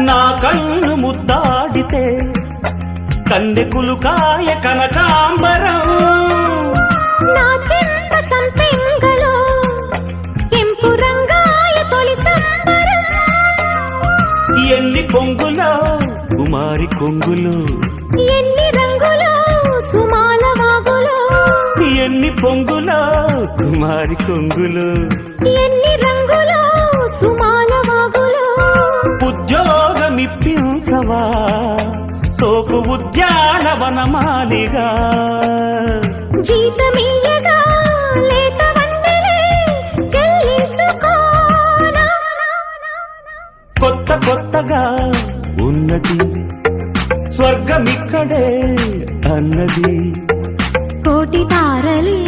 నా కన్ను ముద్దాడితే కన్నెకులు కాయ కనకాంబరం నా చెంప సంపెంగలో కెంపు రంగాయ తొలి సంబరం ఎన్ని పొంగులో కుమారి కొంగులు ఎన్ని రంగులో సుమాల వాగులో ఎన్ని పొంగులో కుమారి కొంగులు ఎన్ని రంగులో సుమాల వాగులో ఉద్యోగమిప్పించవా సోపు ఉద్యానవనమాలిగా జీతమీయగా లేత వందలే చెల్లించుకోనా కొత్త కొత్తగా ఉన్నది స్వర్గమిక్కడే అన్నది కోటి తారలే